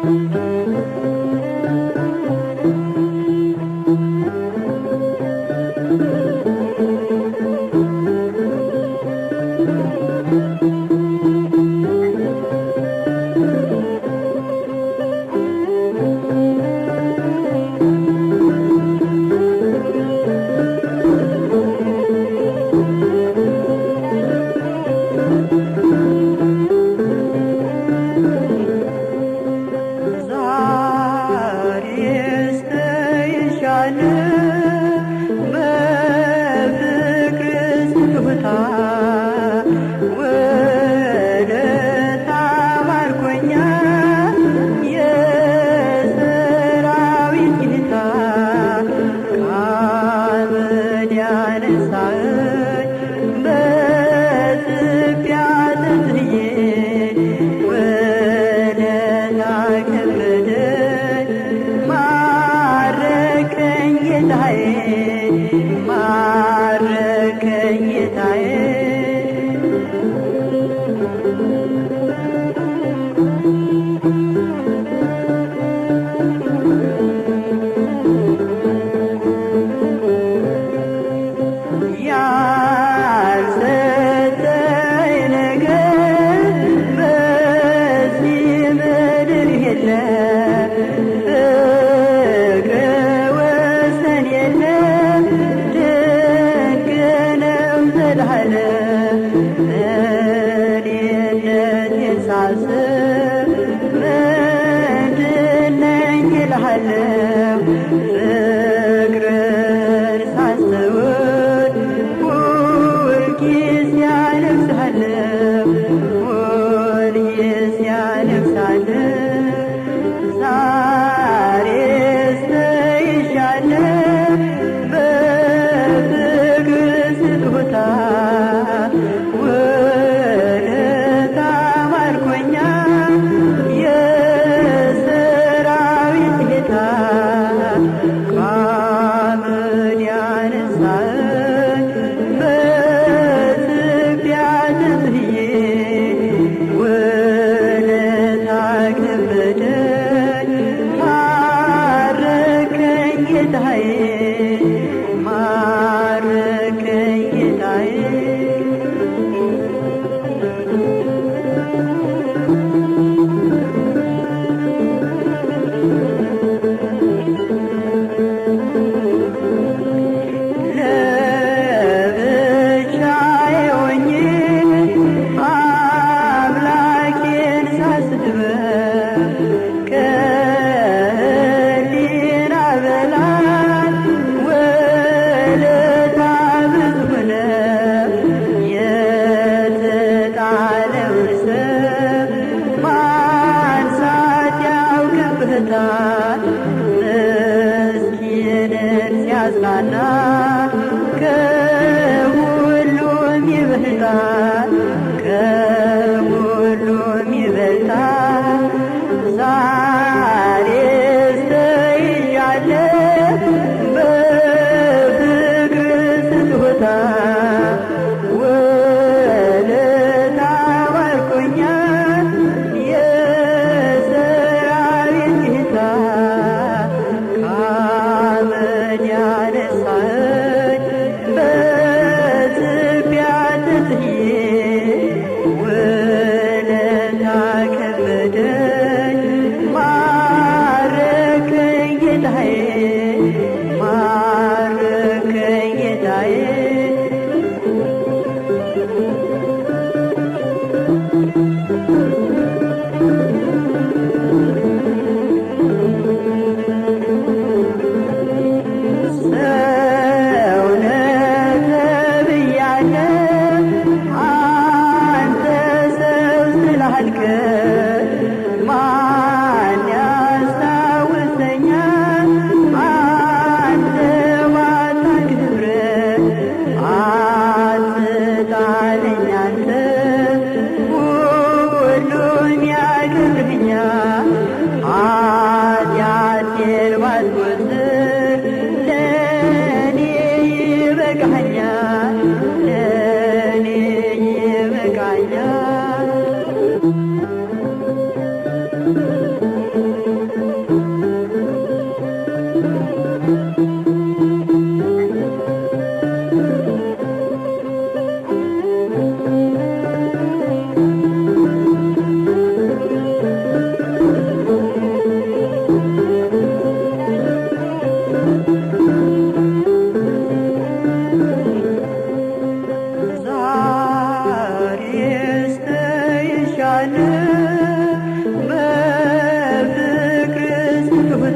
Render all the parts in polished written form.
Yes,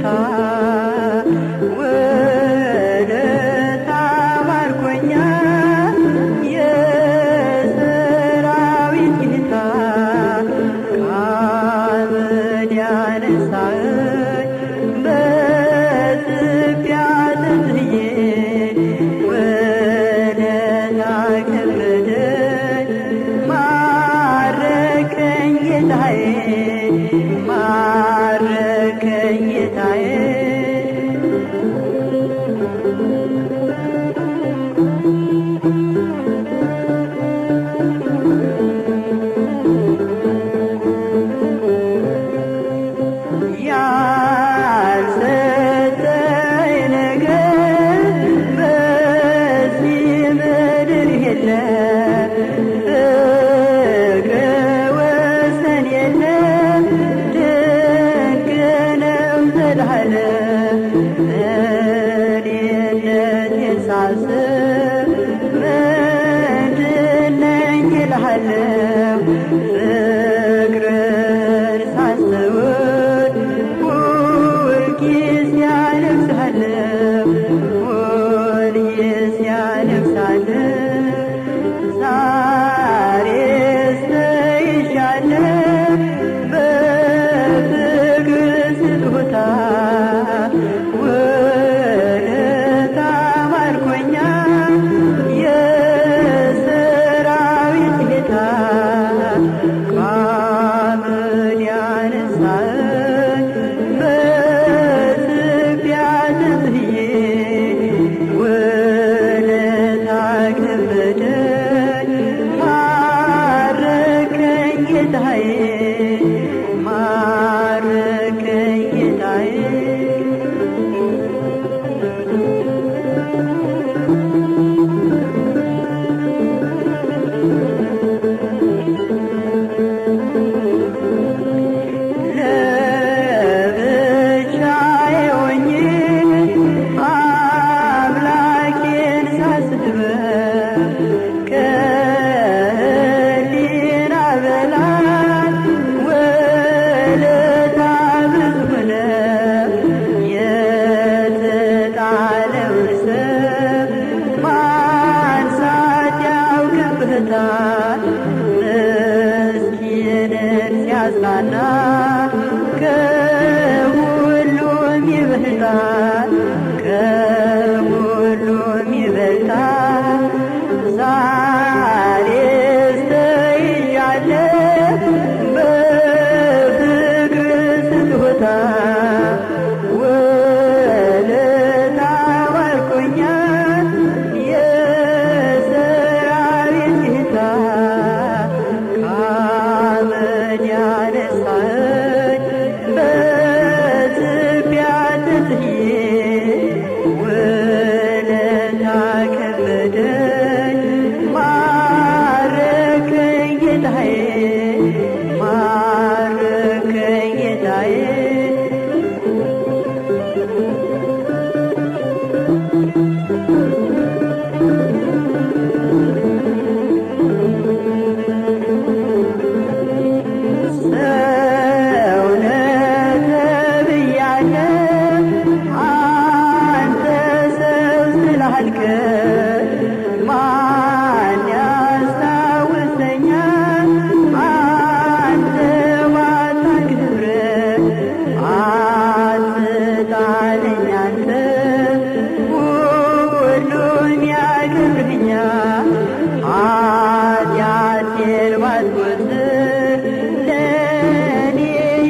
ስጦታ ውለታ ባርኮኛል የሰራዊት ጌታ ከአመድ ያነሳኸኝ በትቢያ ተጥዬ ውለታ ከበደኝ ማረከኝ ጌታዬ ማረከኝ ጌታዬ ያልሰጠኝ ነገር በዚህ ምድር የለም ፍቅር ወሰን የለም ድንቅ ነው ዘላለም እኔነቴን ሳስብ ምንድን ነኝ እልሃለሁ ፍቅርን ሳስተውል ሁልጊዜ አለቅሳለሁ ሁልጊዜ አለቅሳለሁ ዛሬስ ተይዣለሁ በፍቅር ስጦታ ውለታ ማርኮኛል የሰራዊት ጌታ ከአመድ ያነሳኸኝ በትቢያ ተጥዬ ውለታ ከበደኝ ማረከኝ ጌታዬ ማረከኝ ጌታዬ ለብቻዬ ሆኜ አምላኬን ሳስበው ከህሊና በላይ ውለታ ብዙ ነው የተጣለውን ሰብ ማንሳት ያውቅበታል ምስኪንን ሲያጽናና ከሁሉም ይበልጣል ከሁሉም ይበልጣል ዛሬስ ተይዣለሁ በፍቅር ስጦታ ውለታ ባርኮኛል የሰራዊት ጌታ ከአመድ ያነሳኸኝ በትቢያ ተጥዬ ውለታ ከበደኝ ማረከኝ ጌታዬ ማረከኝ ጌታዬ ሰው ነህ ተብያለሁ አንተ ሰው ስላልከኝ ማን ያስታውሰኛል አንተ ባታከብረኝ አትጣለኝ አንተ ሁሉም ያከብረኛል ኃጢአቴን ባትቆጥር ለእኔ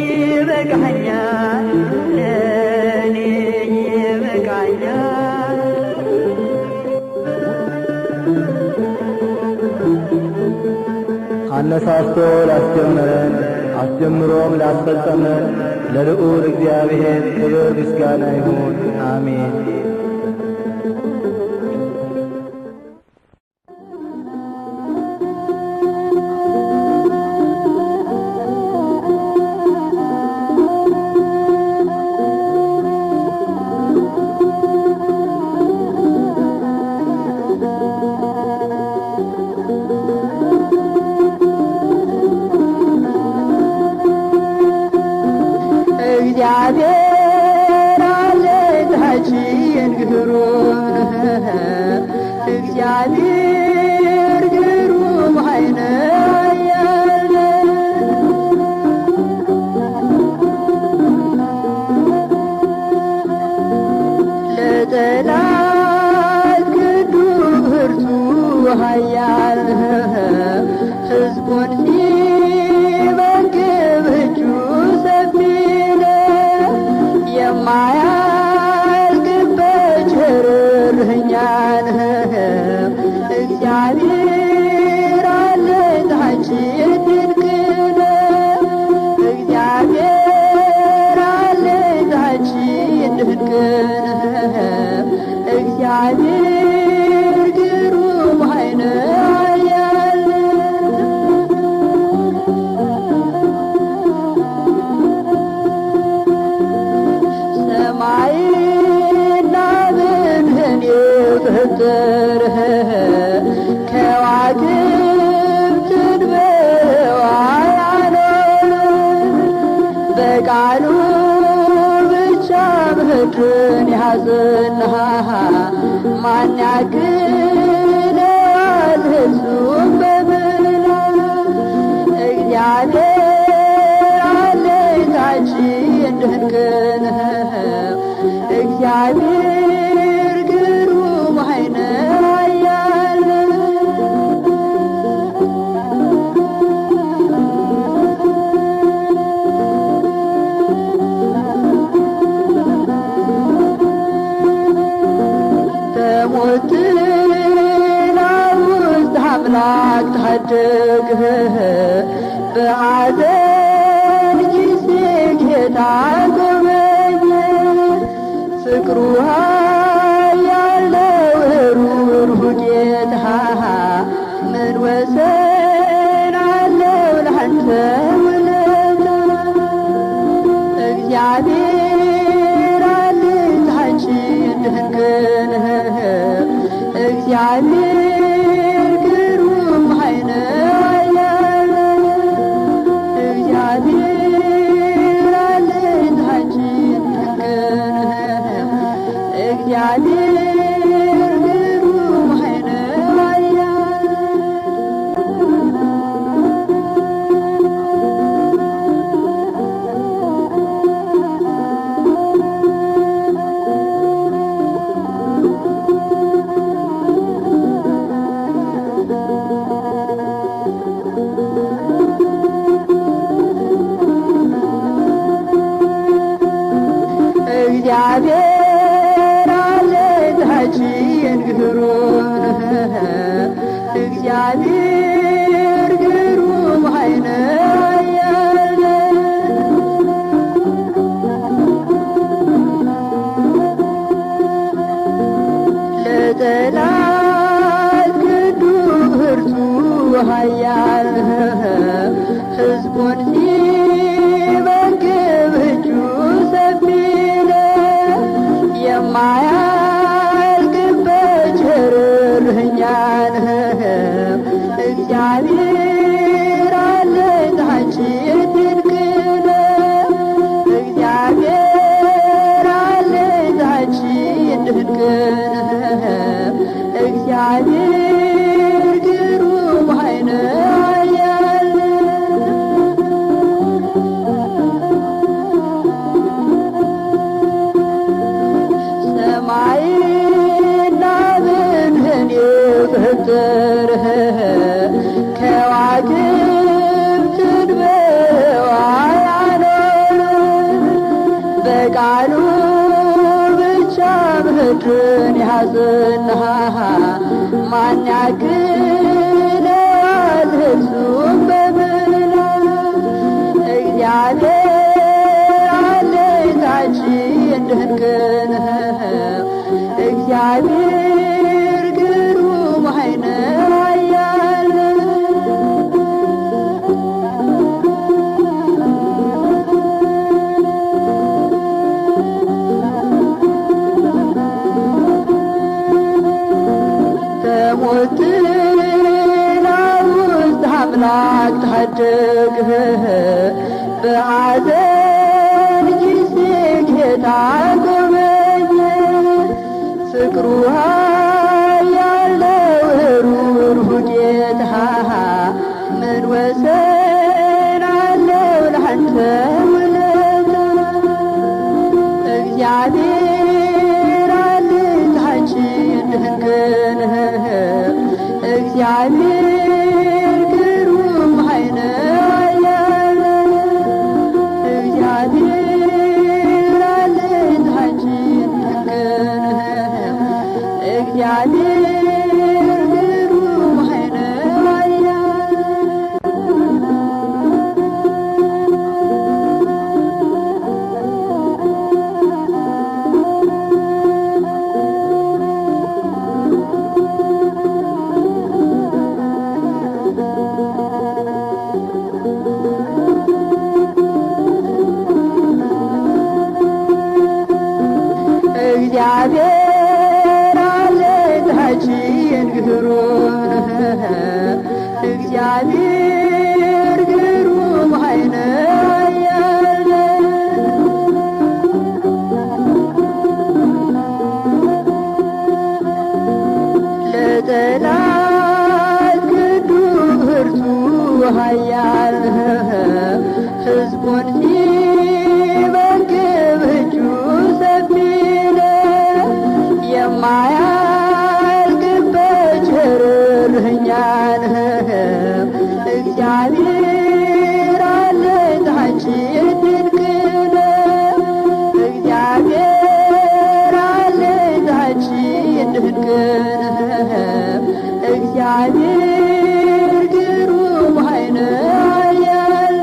ይበቃኛል ለእኔ ይበቃኛል አነሳስቶ ላስጀመረን አስጀምሮም ላስፈጸመን ለልዑል እግዚአብሔር ክብር ምስጋና ይሁን አሜን። ታችን ግሩም እግዚአብሔር ግሩም ኃይለ ኃያል ለጠላት ክንዱ ብርቱ ኃያል ሕዝቡን ሲመግብ እጁ ሰፊ ነው የማያልቅበት ቸር እረኛ ነው እግዚአብሔር አለኝታችን ድንቅ ነው እግዚአብሔር አለኝታችን ድንቅ ነው እግዚአብሔር ግሩም ኃይለ ኃያል ሰማይና ምድርን የፈጠረ ከዋክብትን በህዋ ያኖረ በቃሉ ብቻ ምድርን ያጸና ማን ያክለዋል እሱን በምሕረቱ እግዚአብሔር አለኝታችን ድንቅ ነው እግዚአብሔር ግሩም ኃይለ ኃያል በሞት ጥላ ውስጥ አምላክ ታደገ በሐዘን ጊዜ ጌታ ጎበኘ ፍቅሩ ኃያል ነው ሩሩ ጌታ ምን ወሰን አለው ላንተ ውለታ እግዚአብሔር አለኝታችን ድንቅ ነው እግዚአብሔር ግሩም ኃይለ ኃያል እግዚአብሔር አለኝታችን ድንቅ ነው እግዚአብሔር ግሩም ኃይለ ኃያል እግዚአብሔር አለኝታችን ግሩም እግዚአብሔር ግሩም ኃይለ ኃያል ለጠላት ክንዱ ብርቱ ኃያል ሕዝቡን ሲመግብ እጁ ሰፊ ነው የማያልቅበት ቸር እረኛ ነው እግዚአብሔር አለኝታችን ድንቅ ነው እግዚአብሔር አለኝታችን ድንቅ ነው እግዚአብሔር ግሩም ኃይለ ኃያል ሰማይና ምድርን የፈጠረ ከዋክብትን በህዋ ያኖረ በቃሉ ብቻ ምድርን ያጸና ማን ያክለዋል እሱን በምሕረቱ እግዚአብሔር አለኝታችን ድንቅ ነው እግዚአብሔር ግሩም ኃይለ ኃያል በሞት ጥላ ውስጥ አምላክ ታደገ በሐዘን ጊዜ ጌታ ጎበኘ ፍቅሩ ያለው ሩሩ ጌታ ምን ወሰን አለው ላንተ ውለታ እግዚአብሔር አለታችን ድንቅ ነህ እግዚአብሔር ግሩም ኃይል ኃያል እግዚአብሔር አለታችን ድንቅ ነህ እግዚአብሔር ግሩም ኃይል ኃያል እግዚአብሔር አለታችን ግሩም ነህ እግዚአብሔር ግሩም ኃይል ኃያል ለጠላት ክንዱ ብርቱ ኃያል ሕዝቡን ሲመግብ እጁ ሰፊ የማያልቅበት ቸር እረኛ ነህ እግዚአብሔር አለታችን ድንቅ ነህ እግዚአብሔር አለታችን ድንቅ ነህ እግዚአብሔር ግሩም ኃይል ኃያል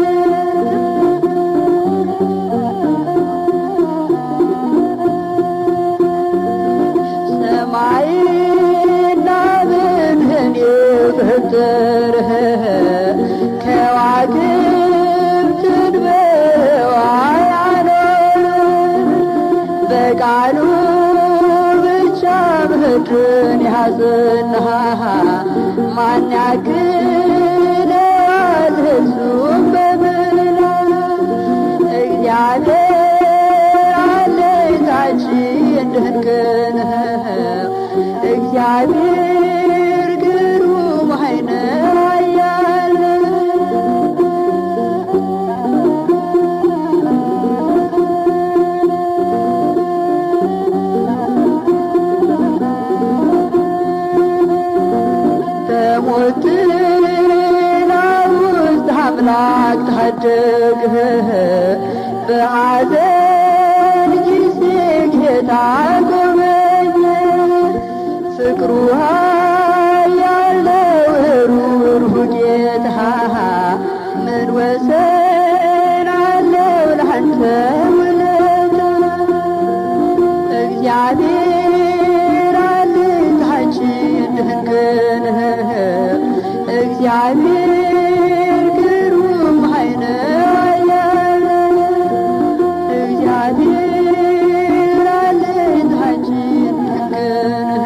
ሰማይና ምድርን የፈጠርህ ከዋክብትን በህዋይ አኖርህ በቃሉ ብቻ ምድርን ያጽናህ ማን ያክለዋል እሱም በምላ እግዚአብሔር አለታችን ድንቅ ነህ እግዚአብሔር ግሩም ኃይል ኃያል በሞት ጥላ ውስጥ አምላክ ታደግህ በሐዘን ጊዜ ጌታ ጎበኘ ፍቅሩ ያለው ሩሩ ጌታ ምን ወሰን አለው ላንተ ውለታ እግዚአብሔር አለታችን ድንቅ ነህ እግዚአብሔር ግሩም ኃይል ኃያል እግዚአብሔር አለታችን ድንቅ ነህ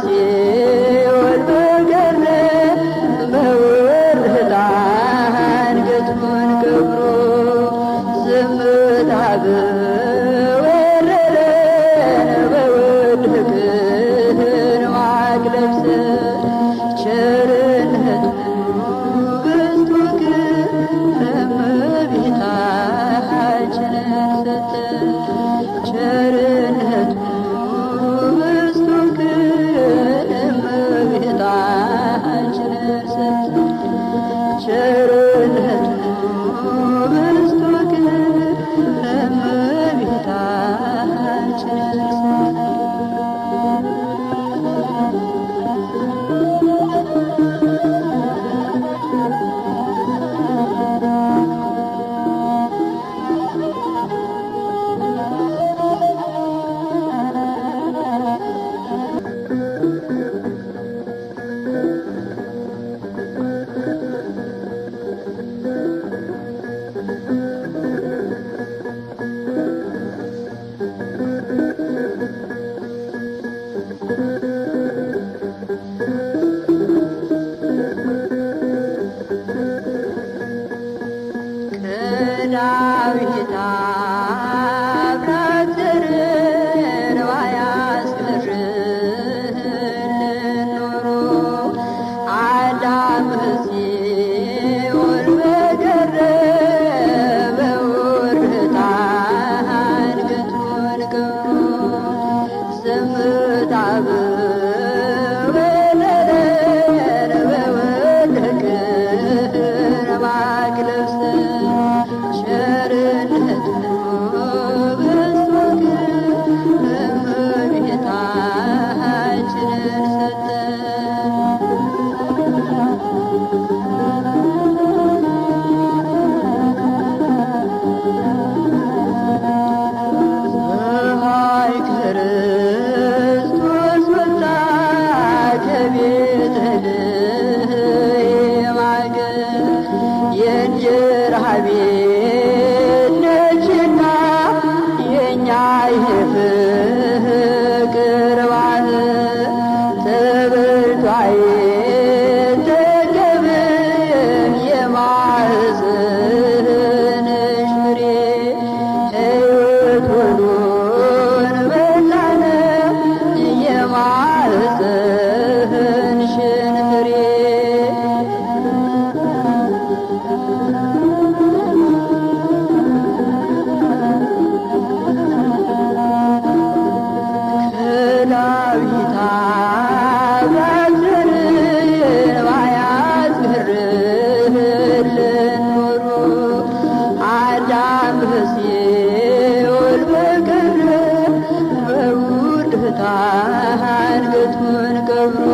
ሲኦል በገረ በውርደት አንገቱን ቀብሮ ዝምታ በወረረን በወደቅን ማቅ ለብሰን ቸርነቱ በዝቶ ግን እመቤታችንን ሰጠን ቸርነቱ በዝቶ ግን እመቤታችንን ሰጠን ቸርነቱ በዝቶ ግን እመቤታችንን ሰጠን። ከዳዊት አብራክተርን ባያስቀርልን ኖሮ አዳም ሲኦል በቀረ በውርደት አንገቱን ቀብሮ ዝምታ በወረረን በወደቅን ማቅ ለብሰን ቸርነቱ በዝቶ ግን እመቤታችንን ሰጠን። ፀሐይ ክርስቶስ ወጣ ከቤተልሔም አገር የእንጀራ ቤት ነችና የእኛ የፍቅር ባህር ተበልቶ አይጠገብም የማኅፀንሽ ፍሬ ሕይወት ሆኖን በላን የማኅፀንሽን ፍሬ ከዳዊት አብራክተርን ባያስቀርልን ኖሮ አዳም ሲኦል በቀረ በውርደት አንገቱን ቀብሮ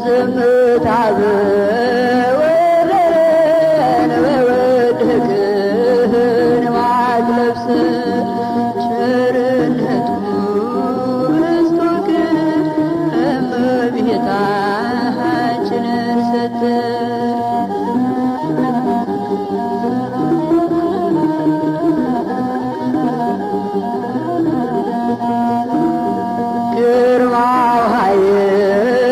ዝምታ በወረረን በወደቅን ማቅ ለብሰን ቸርነቱ በዝቶ ግን እመቤታችንን ሰጠን። ግርማው ኃይል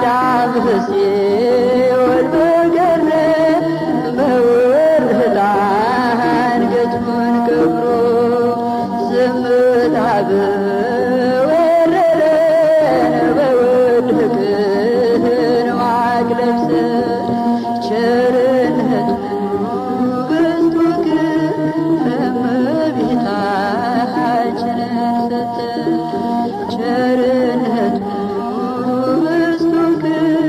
አዳም ሲኦል በቀረ በውርደት አንገቱን ቀብሮ ዝምታ በወረደ በወደቅን ማቅ ለብሰን ቸርነቱ በዝቶ ግን እመቤታችንን ሰጠን። ቸርነቱ በዝቶ ግን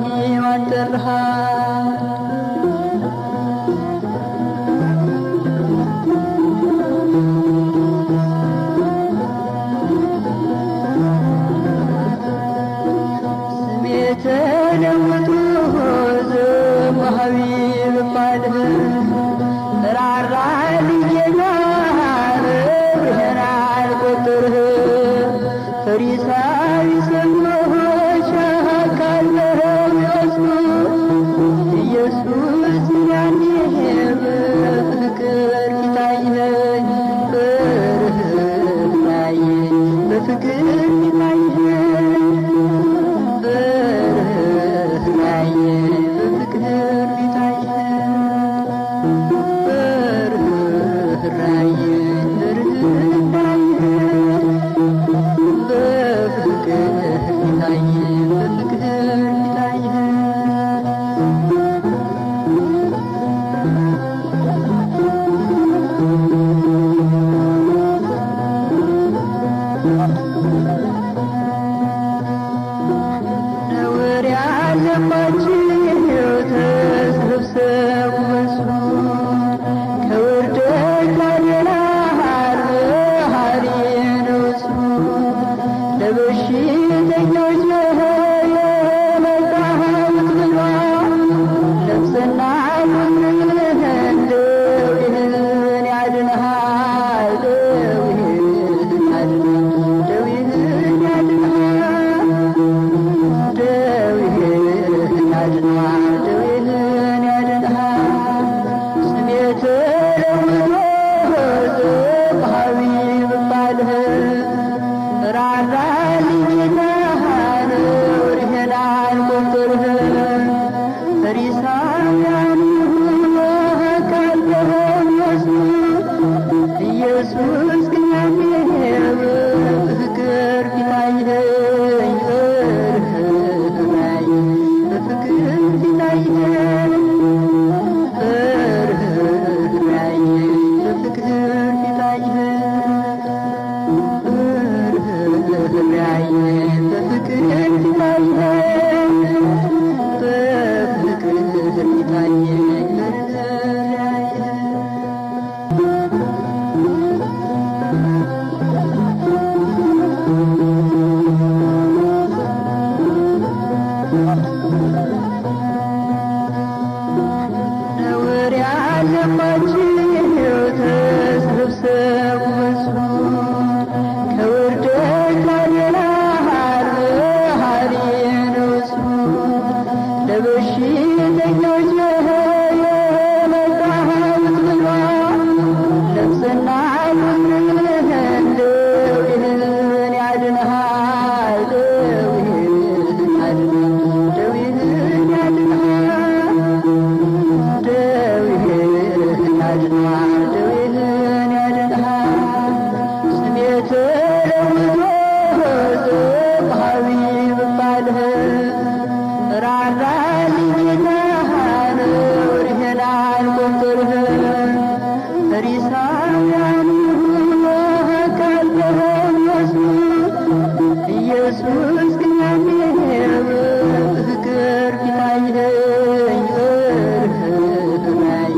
ሔዋን ጠራሃት። ስሜ ተለውጦ ዘወሃቢ ብባል ራራልኝ ጌታ ርኅራኄን አልቈጥርህም። ፈሪሳዊ ሰዎች አካለኸው ይወስዱ ኢየሱስ ያኔ በፍቅር ፊት አየኸኝ፣ በርኅራኄ በፍቅር ፊት አየኸኝ፣ በርኅራኄ በፍቅር ፊት አየኸኝ፣ በርኅራኄ ነውር ያለባችሁ ተሰብሰቡ በሱ ከውርደት ሌላ ርኅራኄ ነው እሱ። ለበሽተኞች የመጣሁት ብሏል። ነፍስና ቁስልህን ደዌህን ያድንሃል፣ ደዌህን ያድንሃል፣ ደዌህን ያድንሃል፣ ደዌህን ያድንሃል፣ ደዌህን ያድንሃል። ስሜ ተለውጦ ዘወሃቢ ብባል ራራልኝ ጌታ ርኅራኄን አልቈጥርህም። ፈሪሳውያን አካለኸው ይወስዱ ኢየሱስ ግን ያኔ በፍቅር ፊት አየኸኝ፣ በርኅራኄ በፍቅር ፊት አየኸኝ፣ በርኅራኄ በፍቅር ፊት አየኸኝ፣ በርኅራኄ በፍቅር ፊት አየኸኝ፣ በፍቅር ፊት አየኸኝ፣ በርኅራኄ ነውር ያለባችሁ ተሰብሰቡ በሱ ከውርደት ሌላ ርኅራኄ ነው እሱ። ለበሽተኞች የመጣሁት ብሏል። ነፍስና ቁስልህን ደዌህን ያድንሃል፣ ደዌህን ያድንሃል፣ ደዌህን ያድንሃል፣ ደዌህን ያድንሃል፣ ደዌህን ያድንሃል። ስሜ ተለውጦ ዘወሃቢ ብባል ራራልኝ ጌታ ርኅራኄን አልቈጥርህም። ፈሪሳውያን አካለኸው ይወስዱ ኢየሱስ ግን ያኔ በፍቅር ፊት አየኸኝ፣ በርኅራኄ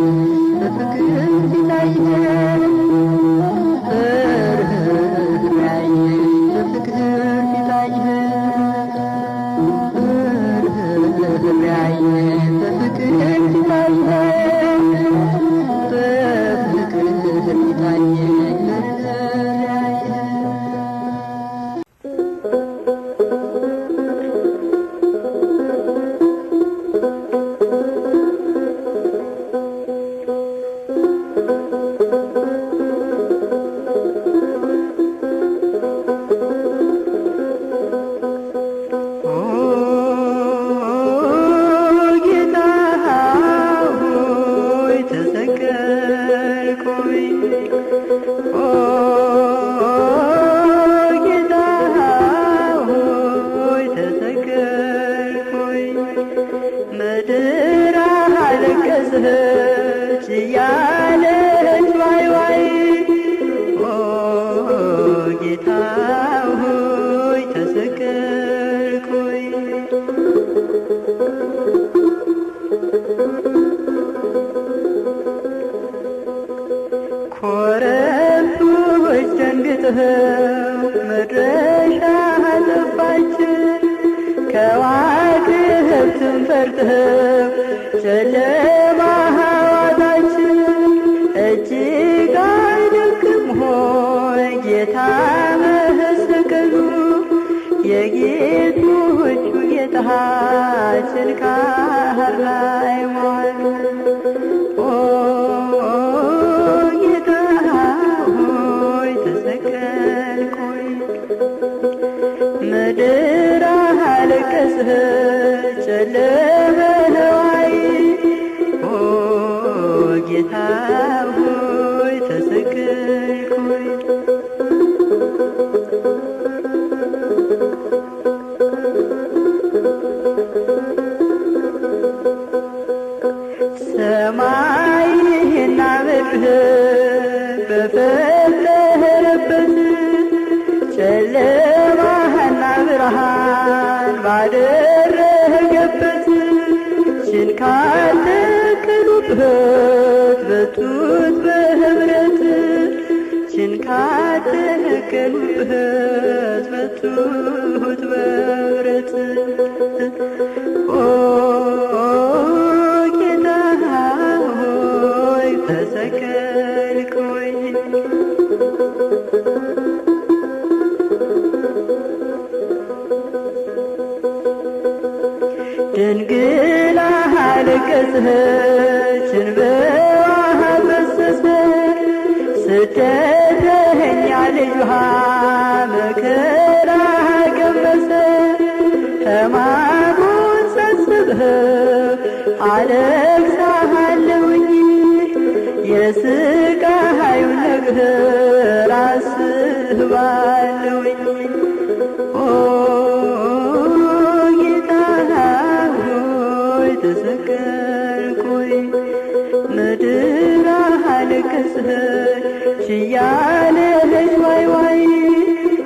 በፍቅር ፊት አየኸኝ፣ በርኅራኄ በፍቅር ፊት አየኸኝ፣ በርኅራኄ በፍቅር ፊት አየኸኝ፣ በፍቅር ፊት አየኸኝ፣ በርኅራኄ አለቀሰች እያለች ዋይ ዋይ ኦ ጌታ ሆይ ተሰቀልኩኝ ከዋክብትም ፈርተው ጨለማ ሐዋታችን እጅግ አይደክም ሆይ ጌታ መሰቀሉ የጌቶቹ ጌታ ችንካር ላይ ዋሉ። ኦ ጌታ ሆይ ተሰቀልክ ሆይ ምድር አለቀሰች ጨለመ ዋይ ኦ ጌታ ሆይ ተሰቀልክ ሆይ ሰማይና ምድር በፈጠረበት ጨለማና ብርሃን ባደረገበት ችንካር ተከሉበት በጡት በህብረት ችንካር ተከሉበት በጡት በህብረት ኦ ጌታ ሆይ ተሰቀልክ ሆይ ድንግል አለቀሰች እንባዋ ፈሰሰ ስደተኛ ልጇ መከራ ቀመሰ ሕማሙን ሳስበው አለቅሳለሁኝ የስቃዩን ነገር አስባለሁኝ ኦ ተሰቀልክ ሆይ ምድር አለቀሰች እያለች ዋይ ዋይ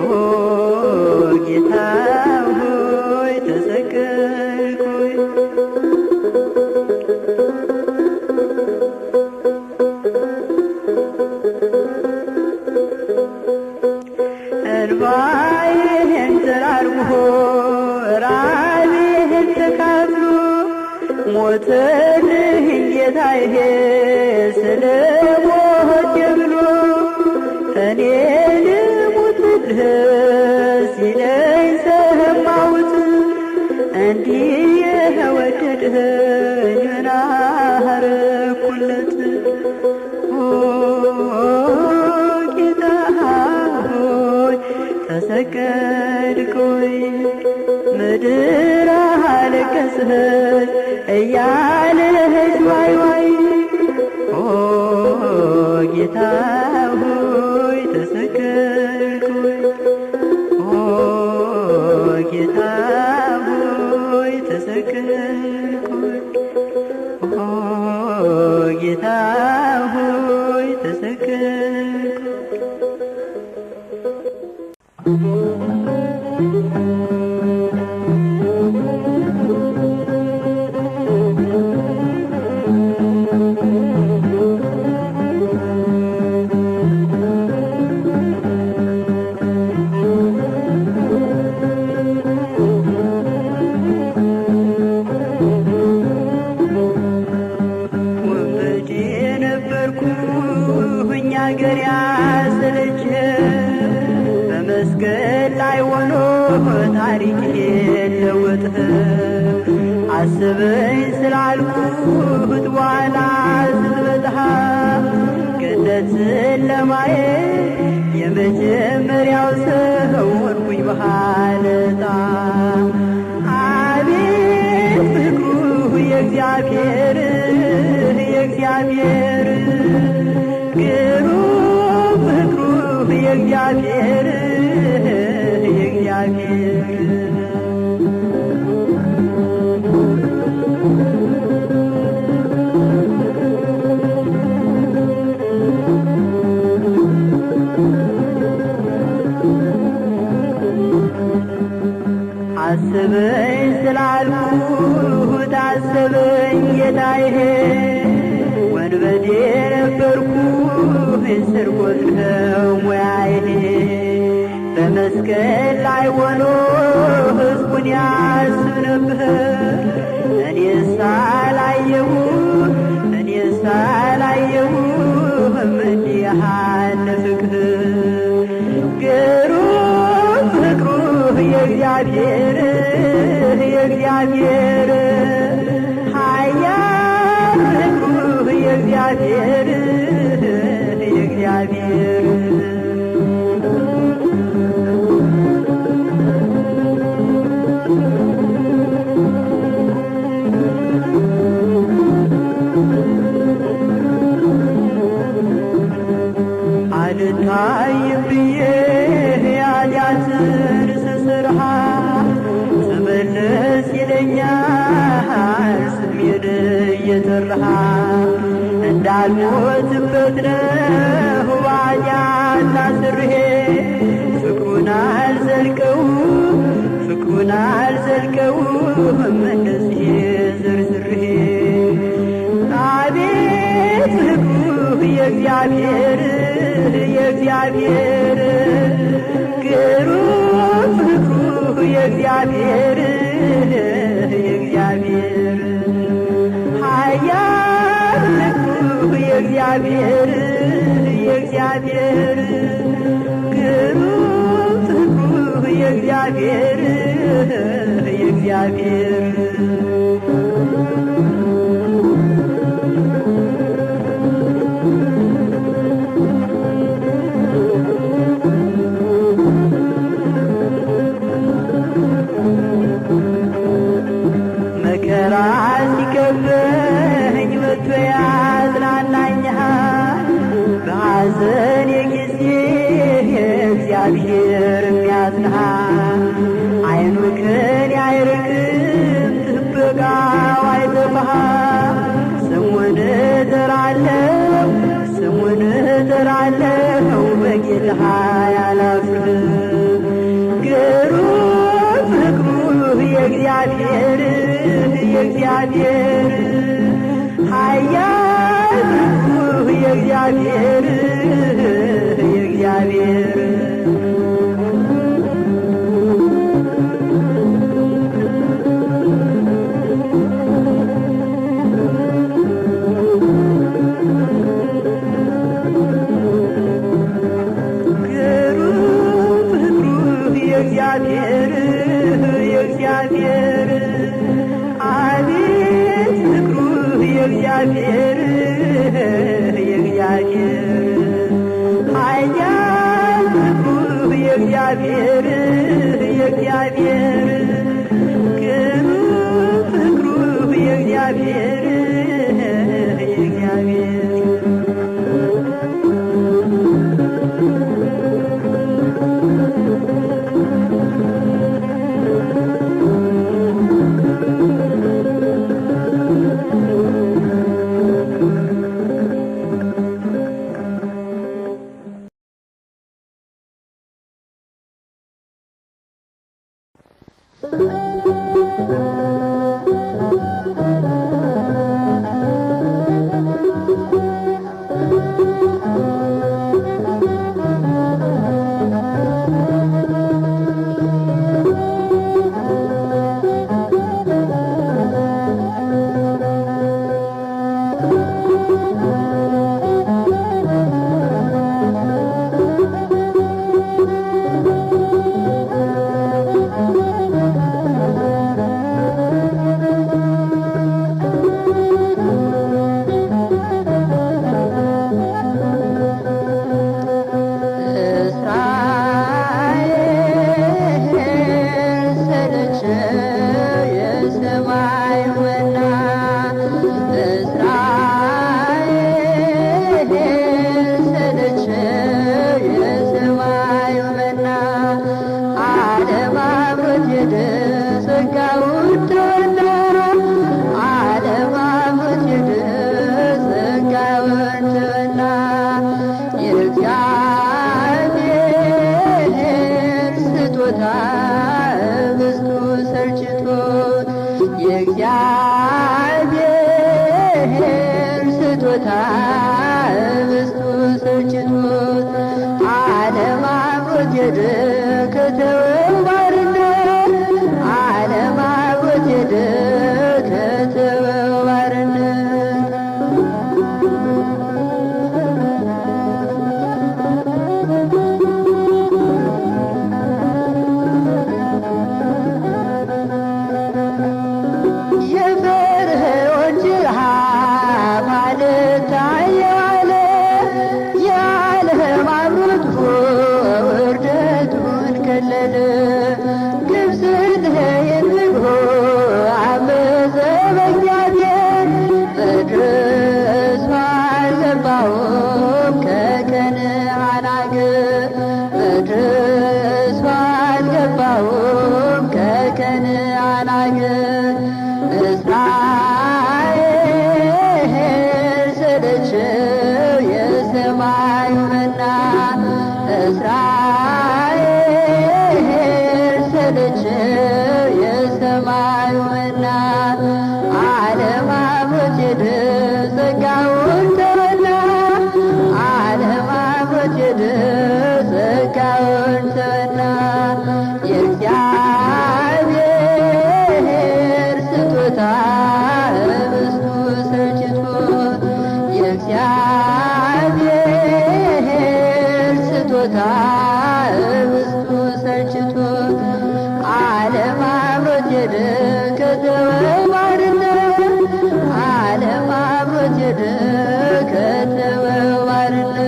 ኦ ጌታ ሆይ ተሰቀልክ ሆይ እንባዬን ጠራርጎ ራቤን ተካፍሎ ሞተልኝ ጌታዬ ስለ ሞቴ ብሎ እኔ ልሙትልህ ሲለኝ ሰማሁት እንዲህ የወደድኸኝ ምን አረኩለት ኦ ጌታ ሆይ ተሰቀልክ ሆይ ምድር አለቀሰች እያለች ዋይ ዋይ ኦ ጌታ ሆይ ተሰቀልክ ሆይ ኦ ጌታ ሆይ ተሰቀልክ ሆይ ኦ ጌታ ሆይ ተሰቀልክ አገር ያሰለቸ በመስቀል ላይ ሆኖ ታሪክ የለወጠ አስበኝ ስላልኩት በኋላ ስትመጣ ገነትን ለማየት የመጀመሪያው ሰው ሆንኩኝ በሃለታ አቤት ፍቅሩ የእግዚአብሔር ግሩም ፍቅሩ የእግዚአብሔር አስበኝ ስላልኩት አስበኝ ጌታዬ ወንበዴ ነበርኩ ስርቆት ነው ሙያዬ በመስቀል ላይ ሆኖ ሕዝቡን ያስብ ነበር። እኔስ አላየሁም እንዲህ ያለ ፍቅር ግሩም ፍቅሩ የእግዚአብሔር ኃያል ፍቅሩ የእግዚአብሔር አልታይም ብዬ ኃጢአትን ስሠራ ተመለስ ይለኛል ስሜን እየጠራህ እንዳልሞትበት ነው በኃጢአት ታስሬ ፍቅሩን አልዘልቀውም እንደዚህ ዝርዝሬ አቤት ፍቅሩ የእግዚአብሔር ግሩም ፍቅሩ የእግዚአብሔር ኃያል ፍቅሩ የእግዚአብሔር ግሩም ፍቅሩ የእግዚአብሔር መከራ ሲከበኝ መጥቶ ያጽናናኛል። በሐዘኔ ጊዜ እግዚአብሔር ያጽናል። ዓይኑ ከኔ አይርቅም ጥበቃው አይጠፋም። ስሙን እጠራለሁ በጌታ አላፍርም። ግሩም ፍቅሩ የእግዚአብሔር ኃያል ፍቅሩ የእግዚአብሔር አቤት ፍቅሩ የእግዚአብሔር ኃያል ፍቅሩ የእግዚአብሔር ግሩም ፍቅሩ የእግዚአብሔር ሄደ ከተወው ባርነት የፈርዖን ጅራፍ አልታየዋለ የዓለም አምሮቱ ውርደቱን ከለለ ግብፅን የንግሮ አመፀ በእግዚአብሔር መድረሱ አልገባውም ከከነዓን አገር መድረሱ አልገባውም ከከነዓን አገር እስራኤል ሰለቸው የሰማዩ መና እስራኤል ሰለቸው የሰማዩ መና ዓለም አምሮት ሄደ ጸጋውን ተወና ዓለም አምሮት ሄደ ጸጋውን ተወና የእግዚአብሔር ስጦታ ህብስቱ ሰልችቶ የእግዚአብሔር ስጦታ ህብስቱ ሰልችቶ ዓለም አምሮት ሄደ ከተወው ባርነት ዓለም አምሮት ሄደ ከተወው ባርነት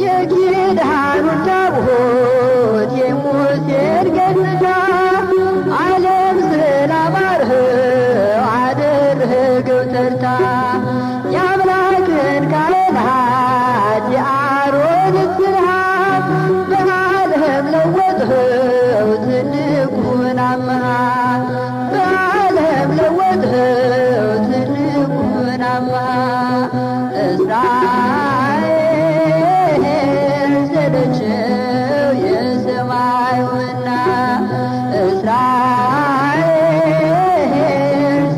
የኪዳኑን ታቦት የሙሴን ገጽታ ዓለም ስላማረው አደረገው ተርታ የአምላክን ካህናት የአሮንን ስርዓት በዓለም ለወጥኸው ትልቁን አምሃ በዓለም ለወጥኸው ትልቁን አምሃ እስራኤል ሰለቸው የሰማዩ መና እስራኤል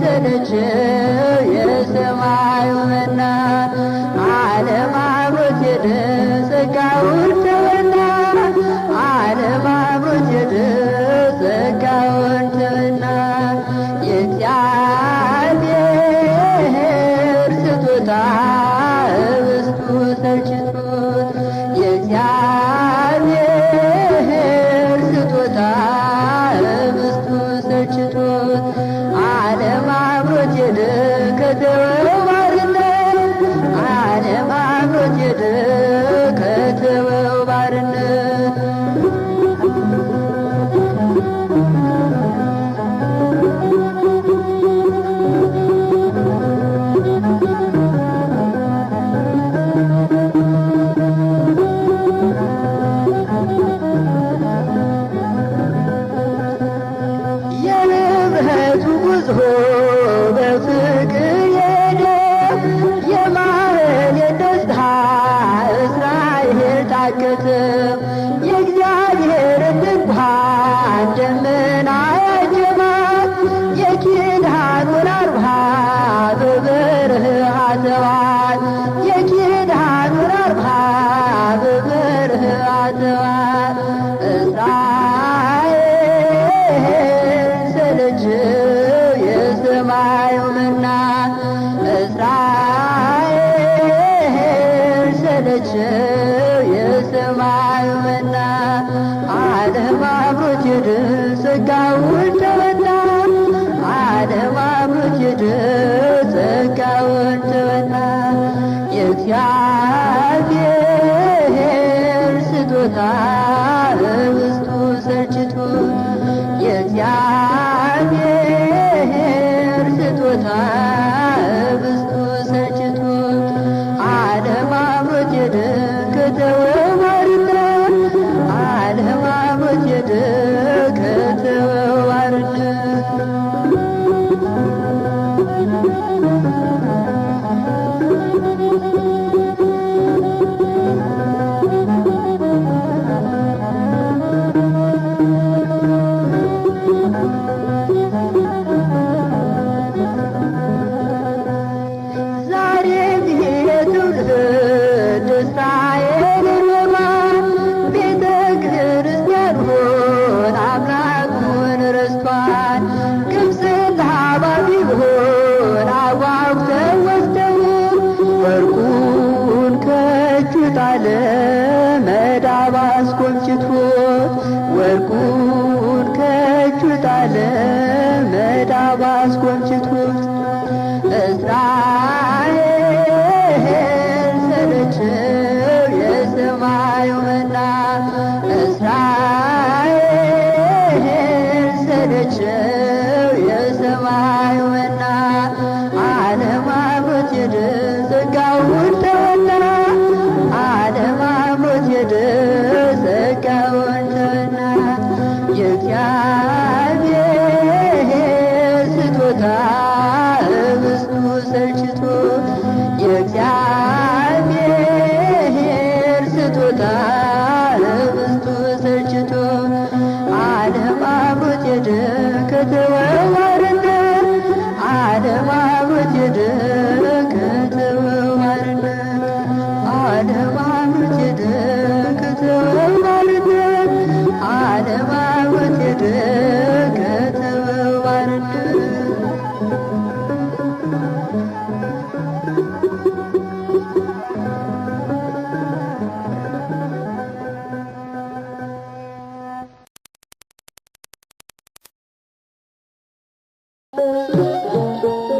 ሰለቸው የሰማዩ መና ዓለም አምሮት ሄደ ጸጋውን ተወና ዓለም አምሮት ሄደ ጸጋውን ተወና የእግዚአብሔር ስጦታ ህብስቱ ሰልችቶት የእግዚአብሔር ስጦታ ህብስቱ ሰልችቶት ዓለም አምሮት ሄደ ከተወው ባርነት ዓለም አምሮት ሄደ ከተወው ባርነት የንብረቱ ጉዞ በፍቅር የሄደ የማህሌት ደስታ እስራኤል ታከተ የእግዚአብሔርን ድንኳን ደመና ያጀባት የኪዳኑን አርባ በበረሃ ተዋት የኪዳኑን አርባ በበረሃ ተዋት እስራኤል ሰለቸው የሰማዩ መና እስራኤል ሰለቸው የሰማዩ መና ዓለም አምሮት ሄደ ጸጋውን ተወና ዓለም አምሮት ሄደ ጸጋውን ተወና የእግዚአብሔር ስጦታ ህብስቱ ሰልችቶት የእግዚአብሔር ስጦታ ህብስቱ ሰልችቶት ዓለም አምሮት ሄደ ከተወው ባርነት ዓለም አምሮት ሄደ ከተወው ወርቁን ከእጁ ጣለ መዳብ አስጎምጅቶት። እስራኤል ሰለቸው የሰማዩ መና እስራኤል ሰለቸው የሰማዩ መና ዓለም አብሮት ሄደ ጸጋውን ተወና ዓለም አብሮት ሄደ ጸጋውን ተወና የእግዚአብሔር ስጦታ ህብስቱ ሰልችቶ የእግዚአብሔር ስጦታ ህብስቱ ሰልችቶ ዓለም አብሮት ሄደ ከተወው ባርነት ዓለም አብሮት ሄደ ከተወው ባርነት ዓለም አብሮት ሄደ ከተወው ባርነት ዓለም አብሮት ሄደ ከተወው ባርነት Thank you.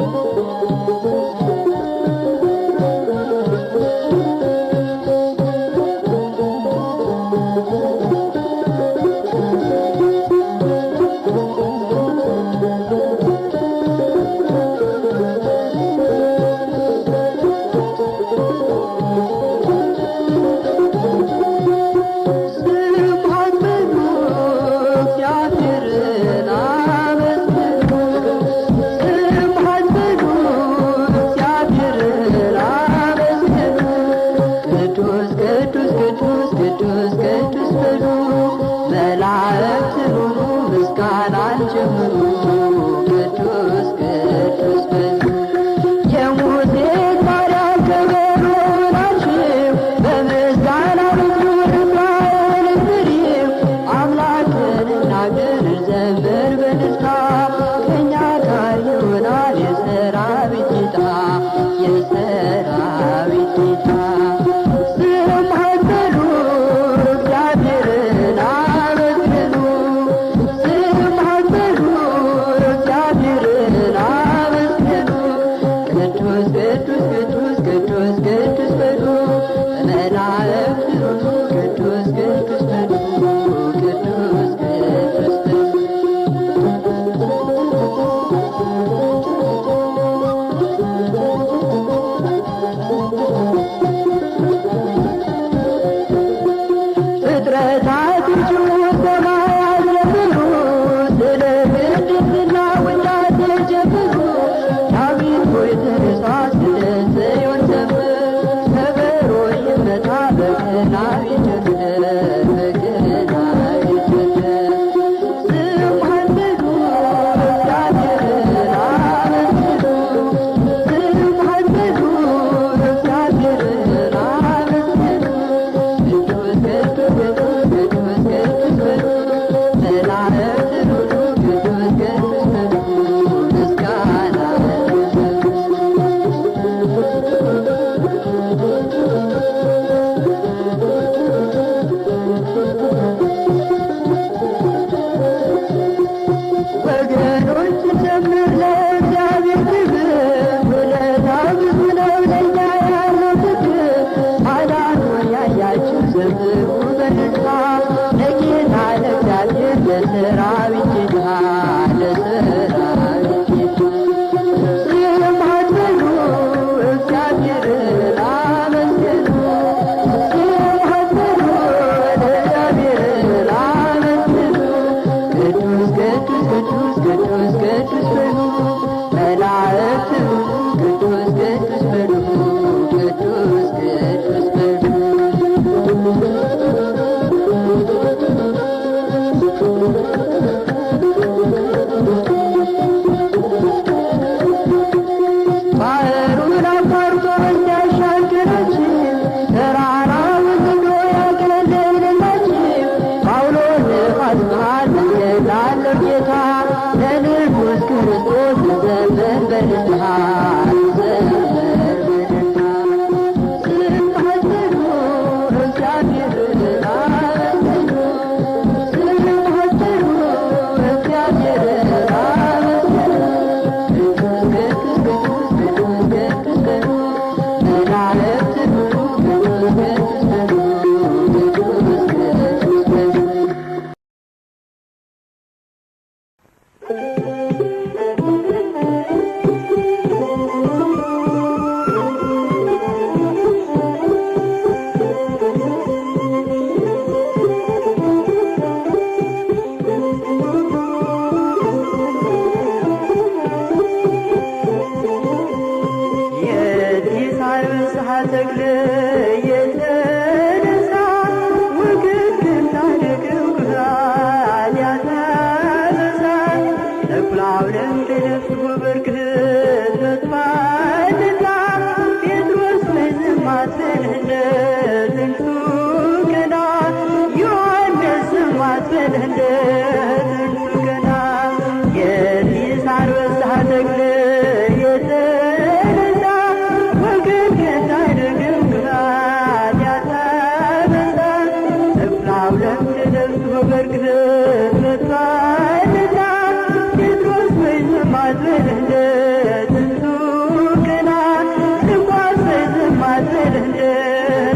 ማትበልህንደ ጥንቱ ገና የጢስ አንበሳ ተክለ የተነሳ ወገን ከታደገው ግራት ያታበሳ ተኩላው ለምድ ለብሶ በርግዘት መጥቷልና ጴጥሮስ ወይ ዝም አትበልህንደ ጥንቱ ገና ልጓዝ ወይ ዝም አትበልህንደ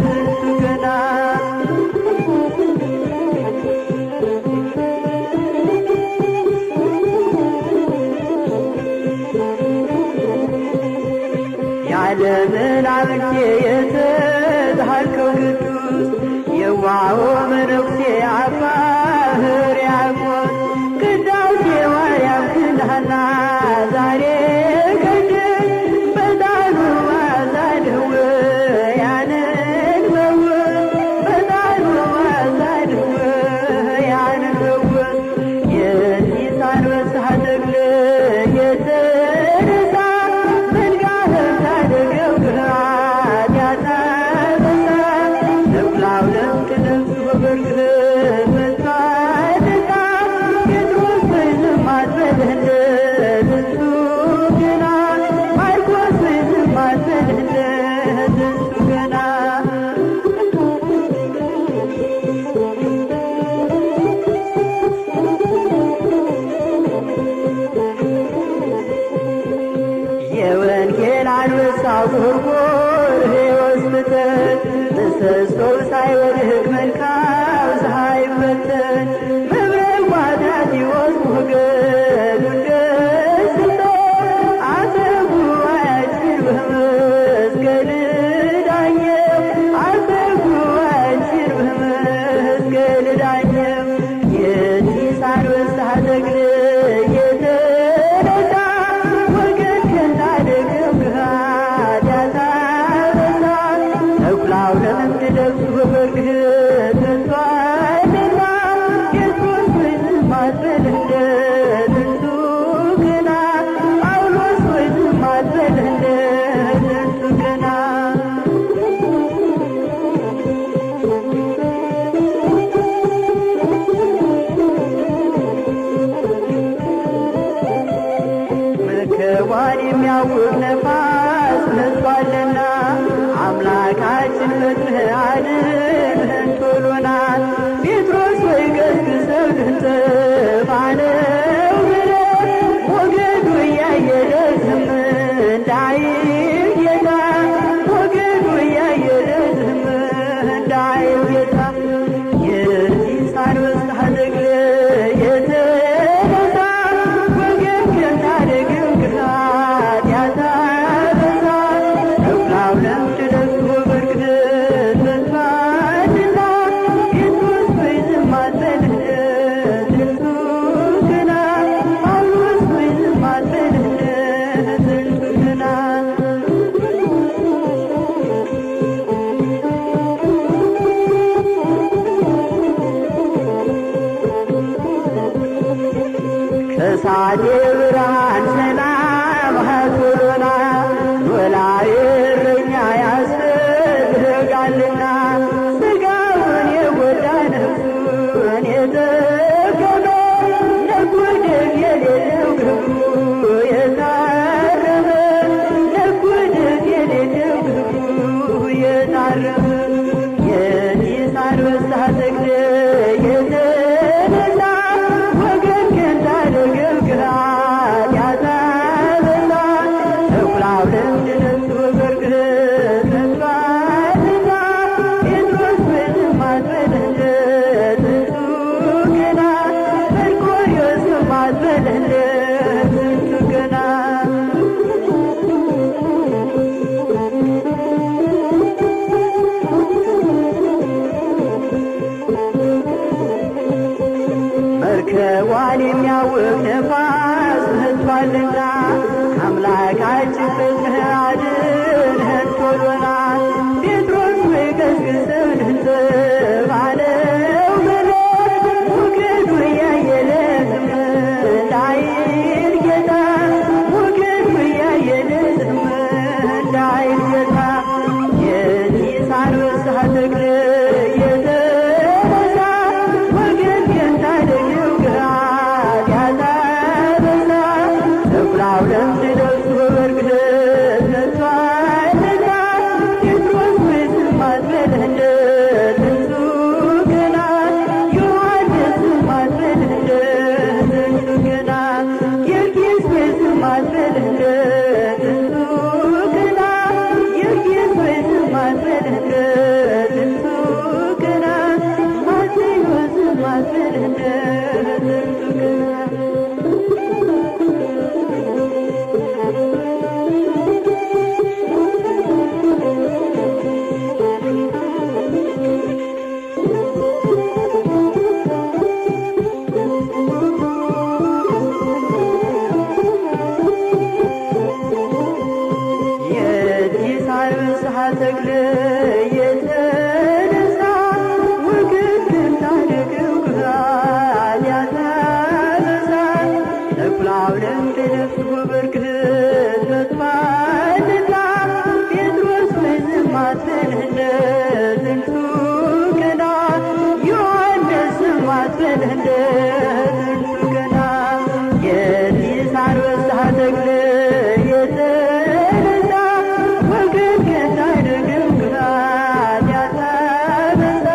ጥንቱ ገና ያለምናምንቴ የተድሃልከው ቅዱስ የዋሆ መነኩሴ አባ ሕርያቆስ ቅዳሴ ማርያም ክዳና ዛሬ ቀድስ በጣኑ ማዛድህው ያንን መውት በጣኑ ማዛድህው ያንን መውት የጢስ አንበሳ ተክለ የተነሳ መልጋህም ታደገው ግራት ያታበሳ ተኩላው ለምድ ለብሶ በርግዘት መጥቷልና ጴጥሮስ ወይ ዝም አትበልህንደ ጥንቱ ገና ማርቆስ ወይ ዝም አትበልህንደ ጥንቱ ገና የወንጌል አንበሳው ጎርጎር ሕይወት ፍጠን ምሰሶው ሳይወድቅ መልካም ሳይበተን መብረቅ ዋዳቲዎስ ሞገዱን ገስጾ አሰጉባኤያችን በመስቀል ዳኘው አሰጉባኤያችን በመስቀል ዳኘው የጢስ አንበሳ ተክለ የተነሳ ወገን ከታደገው ግራት ያታበሳ ተኩላው ለምድ ለብሶ በርግዘት መጥቷልና ጴጥሮስ ወይ ዝም አትበልህንደ ጥንቱ ገና ጳውሎስ ወይ ዝም አትበልህንደ ጥንቱ ገና መርከቧን የሚያውቅ ነፋስ መጥቷልና አምላካችን ፈጥነህ አድነን ቶሎና ጴጥሮስ ወይ ገስግሰው ልንጠፋ ነው ብለህ ሞገዱ እያየለ ዝም እንዳይል ጌታ ሞገዱ እያየለ ዝም እንዳይል ጌታ የጢስ አንበሳ ተክለ የተነሳ ወገን ከታደገው ግራት ያታበሳ ተኩላው ለምድ ለብሶ በርግዘት መጥቷልና ጴጥሮስ ወይ ዝም አትበልህንደ ጥንቱ ገና ጳውሎስ ወይ ዝም አትበልህንደ ጥንቱ ገና ከሳቴ ብርሃን ሰላም ሀቶሎና ኖላዊ እረኛ ያስፈልጋልና ሥጋውን የጎዳ ነፍሱን የተገበ ነጎድፍ የሌለው ግብሩ የታረመ ነጎድፍ የሌለው ግብሩ የታረመ የጢስ አንበሳ ተክለ የተነሳ ወገን ከታደገው ግራት ያታበሳ ተኩላው ለምድ ለብሶ በርግዘት መጥቷልና ጴጥሮስ ወይ ዝም አትበልህንደ ጥንቱ ገና መርቆሬዎስ ዝም አትበልህንደ ጥንቱ ገና መርከቧን የሚያውቅ ነፋስ መጥቷልና አምላካችን ፈጥነህ አድነን ቶሎና ጴጥሮስ ወይ ገስግሰው ልንጠፋ ነው ብለህ ሞገዱ እያየለ ዝም እንዳይል ጌታ ሞገዱ እያየለ ዝም እንዳይል ጌታ የጢስ አንበሳ ተክለ የተነሳ ወገን ከታ ጥንቱ ገና የጢስ አንበሳ ተክል የተነሳ ወገን ከታደገው ግራት ያታበሳ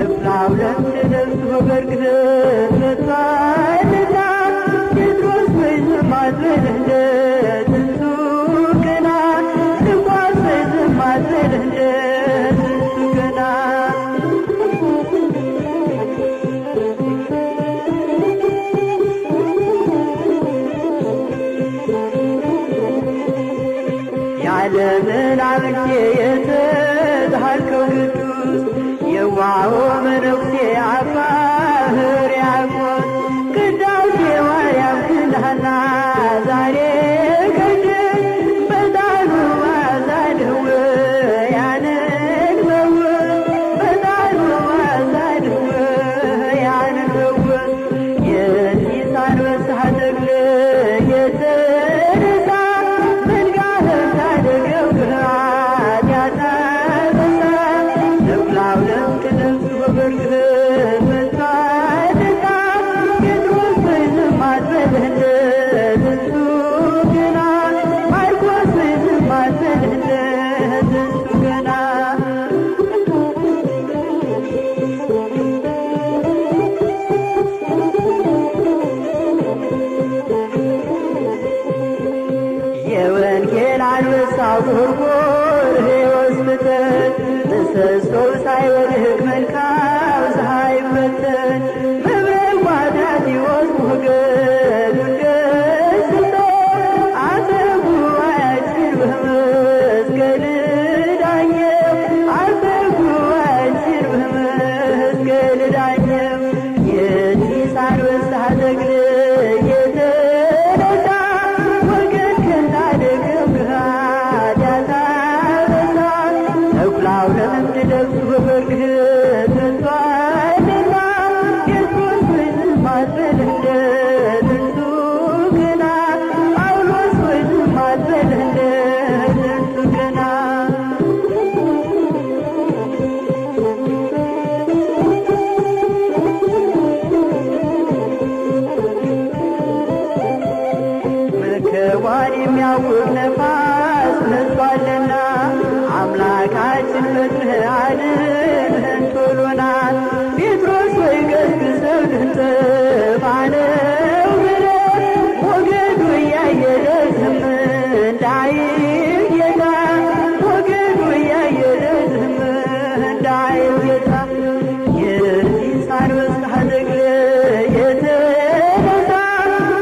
እፍላው ለምትደርስ በበርግት መጥቷልና ጴጥሮስ ወይ ዝም አትበል እንደ ጥንቱ ገና ልጓዝ ወይ ዝም አትበል እንደ ጥንቱ ገና ያለምናምንቴ የተጣልከው ቅዱስ የዋሆ መነኩሴ አባ ሕርያቆስ ቅዳሴ ማርያም ክዳና ዛሬ ገድል በጣሉ ማዛድው ያንን በውስ በጣሉ ማዛድው ያንን በውስ የጢስ አንበሳ ተክል የተነሳ መንጋህን ታደገው ግራት ያታበሳ እፍላው ለምትደርስ በበርግት መጥቷልና ጴጥሮስ ወይ ዝም አትበል እንደ ጥንቱ ገና ማርቆስ ወይ ዝም አትበል እንደ ጥንቱ ገና የወንጌል አንበሳው ጎርጎር ሕይወት ፍጠን ምሰሶው ሳይወድቅ መልካም ሳይበተን መብረቅ ማዳት ሕይወት ሞገዱን ገስጸን አፈ ጉባኤያችን በመስቀል ዳኘው አፈ ጉባኤያችን በመስቀል ዳኘው የጢስ አንበሳ ተክል የተነሳ ወገን ከታደገው ግራት ያታበሳ እኩላው ለምትደርስ በበርግት መጥቷልና ጴጥሮስ ወይ ዝም አትበል እንደ ጥንቱ ገና ጳውሎስ ወይ ዝም አትበል እንደ ጥንቱ ገና መከዋን የሚያውቅ ነፋስ መጥቷልና አምላካችን ፈጥነህ አድነን ቶሎና ጴጥሮስ ወይ ገስግሰው ልንጠፋ ነው ብለህ ሞገዱ እያየለ ዝም እንዳይል ጌታ ሞገዱ እያየለ ዝም እንዳይል ጌታ የጢስ አንበሳ ተክል የተነሳ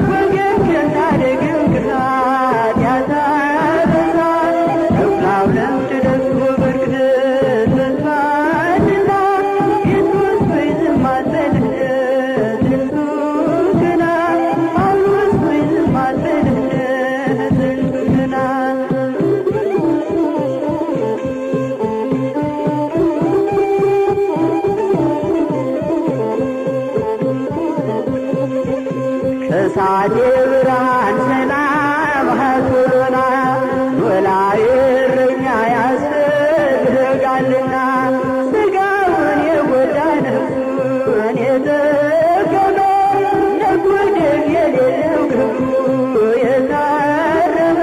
ወገን ከታደገው ግራት ያታበሳ እፍላው ለምትደርስ በበርግት መጥቷልና ጴጥሮስ ወይ ዝም አትበል እንደ ጥንቱ ገና ጳውሎስ ወይ ዝም አትበል እንደ ጥንቱ ገና ከሳቴ ብርሃን ሰላም ሀቶሎና ኖላዊ እረኛ ያስፈልጋልና ሥጋውን የጎዳ ነፍሱን የጠቀመ ነጎድፍ የሌለው ግብሩ የታረመ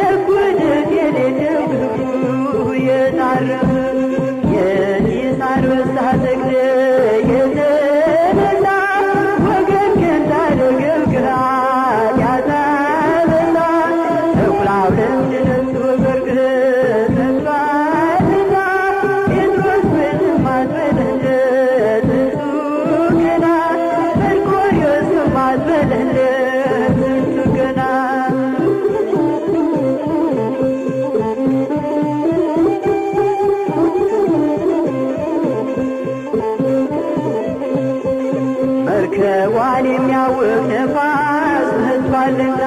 ነጎድፍ የሌለው ግብሩ የታረመ የጢስ አንበሳ ተክል የተነሳ ወገን ከታደገው ግራት ያታበሳ እኩላው ለምትደርስ በበርግት መጥቷልና ጴጥሮስ ወይ ዝም አትበል እንደ ጥንቱ ገና መርቆሬዎስ ዝም አትበል እንደ ጥንቱ ገና መርከቧን የሚያውቅ ነፋስ መጥቷልና